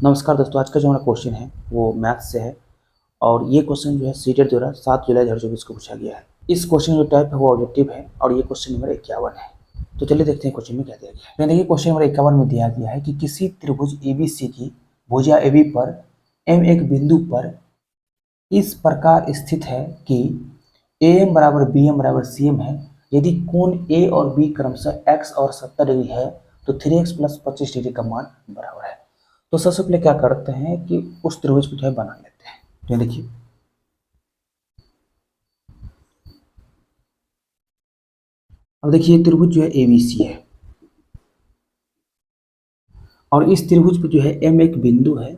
नमस्कार दोस्तों, आज का जो हमारा क्वेश्चन है वो मैथ्स से है और ये क्वेश्चन जो है सीटेट द्वारा 7 जुलाई 2024 को पूछा गया है। इस क्वेश्चन का टाइप है वो ऑब्जेक्टिव है और ये क्वेश्चन नंबर 51 है। तो चलिए देखते हैं क्वेश्चन में क्या दिया गया है। देखिए क्वेश्चन नंबर 51 में दिया गया है कि किसी त्रिभुज ABC की भुजा AB पर M एक बिंदु पर इस प्रकार स्थित है कि AM बराबर BM बराबर CM है। यदि कोण A और B क्रमशः x और 70 डिग्री है तो 3x प्लस 25 डिग्री का मान बराबर है। तो सबसे पहले क्या करते हैं कि उस त्रिभुज को जो है बना लेते हैं। तो देखिए अब देखिए त्रिभुज जो है ABC है और इस त्रिभुज पे जो है M एक बिंदु है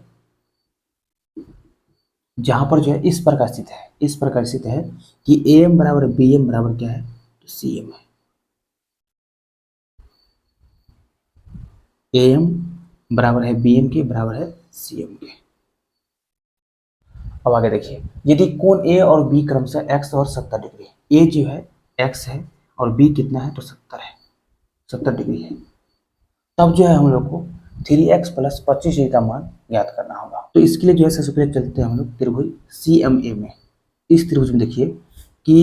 जहां पर जो है इस प्रकार स्थित है कि AM बराबर BM बराबर क्या है तो CM है। AM बराबर है BM के बराबर है CM के। अब आगे देखिए यदि कोण A और B क्रमशः x और 70 डिग्री, A जो है x है और B कितना है तो 70 डिग्री है, तब जो है हम लोग को 3x प्लस 25 डिग्री का मान ज्ञात करना होगा। तो इसके लिए जो है सबसे पहले चलते हैं हम लोग त्रिभुज CMA में। इस त्रिभुज में देखिए कि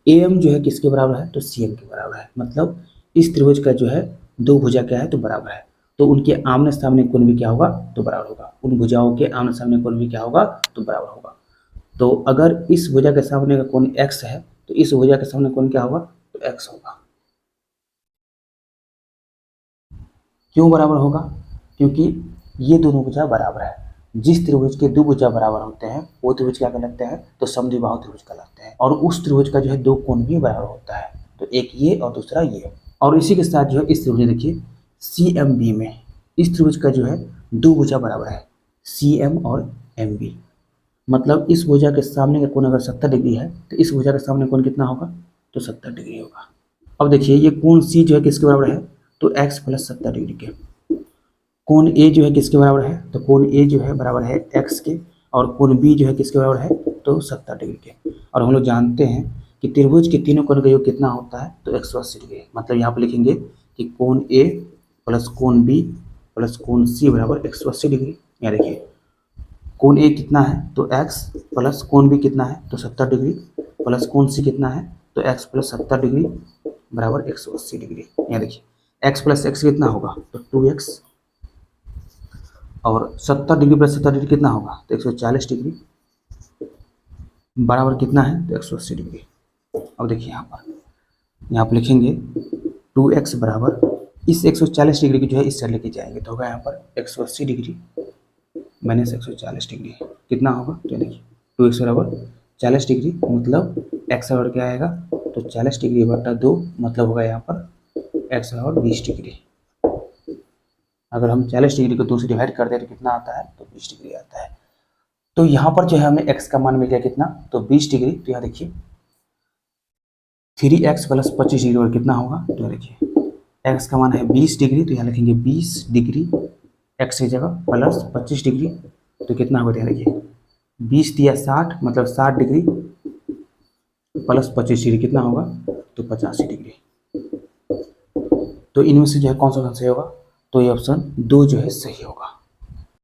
AM जो है किसके बराबर है तो CM के बराबर है, मतलब इस त्रिभुज का जो है दो भुजा क्या है तो बराबर है, तो उनके आमने सामने कोण भी क्या होगा तो बराबर होगा। उन भुजाओं के आमने सामने कोण भी क्या होगा तो बराबर होगा। तो अगर इस भुजा के सामने का कोण x है तो इस भुजा के सामने कोण क्या होगा तो x होगा। क्यों बराबर होगा? क्योंकि ये दोनों भुजा बराबर है। जिस त्रिभुज के दो भुजा बराबर होते हैं वो त्रिभुज क्या कहलाते हैं तो समद्विबाहु त्रिभुज कहलाते हैं। और उस त्रिभुज का जो है दो कोण भी बराबर होता है, तो एक ये और दूसरा ये। और इसी के साथ जो है इस त्रिभुज देखिए CMB में इस त्रिभुज का जो है दो भुजा बराबर है CM और MB, मतलब इस भुजा के सामने का कोण अगर 70 डिग्री है तो इस भुजा के सामने कोण कितना होगा तो 70 डिग्री होगा। अब देखिए ये कोण C जो है किसके बराबर है तो x प्लस 70 डिग्री के। कोण A जो है किसके बराबर है तो कोण A जो है बराबर है x के और कोण B जो है किसके बराबर है तो 70 डिग्री के। और हम लोग जानते हैं कि त्रिभुज के तीनों कोण का योग कितना होता है तो 180 डिग्री, मतलब यहाँ पर लिखेंगे कि कोण A प्लस कोण B प्लस कोण C बराबर 180 डिग्री। यहाँ देखिए कोण A कितना है तो x प्लस कोण B कितना है तो 70 डिग्री प्लस कोण C कितना है तो x प्लस 70 डिग्री बराबर 180 डिग्री। यहाँ देखिए x प्लस x कितना होगा तो 2x और 70 डिग्री प्लस 70 डिग्री कितना होगा तो 140 डिग्री बराबर कितना है तो 180 डिग्री। अब देखिए यहाँ पर लिखेंगे 2x बराबर इस 140 डिग्री की जो है इस साइड लेके जाएंगे तो होगा यहाँ पर 180 डिग्री माइनस 140 डिग्री कितना होगा तो देखिए 2x बराबर 40 डिग्री, मतलब x बराबर क्या आएगा तो 40 डिग्री बटा 2, मतलब होगा यहाँ पर x बराबर 20 डिग्री। अगर हम 40 डिग्री को 2 से डिवाइड कर दें तो कितना आता है तो 20 डिग्री आता है। तो यहाँ पर जो है हमें x का मान मिल गया कितना तो 20 डिग्री। तो यहाँ देखिए 3x प्लस 25 डिग्री और कितना होगा तो देखिए x का मान है 20 डिग्री, तो यहाँ लिखेंगे 20 डिग्री x की जगह प्लस 25 डिग्री, तो कितना होगा ध्यान रखिए 20 दिया 60, मतलब 60 डिग्री प्लस 25 डिग्री कितना होगा तो 85 डिग्री। तो इनमें से जो है कौन सा ऑप्शन सही होगा तो ये ऑप्शन 2 जो है सही होगा।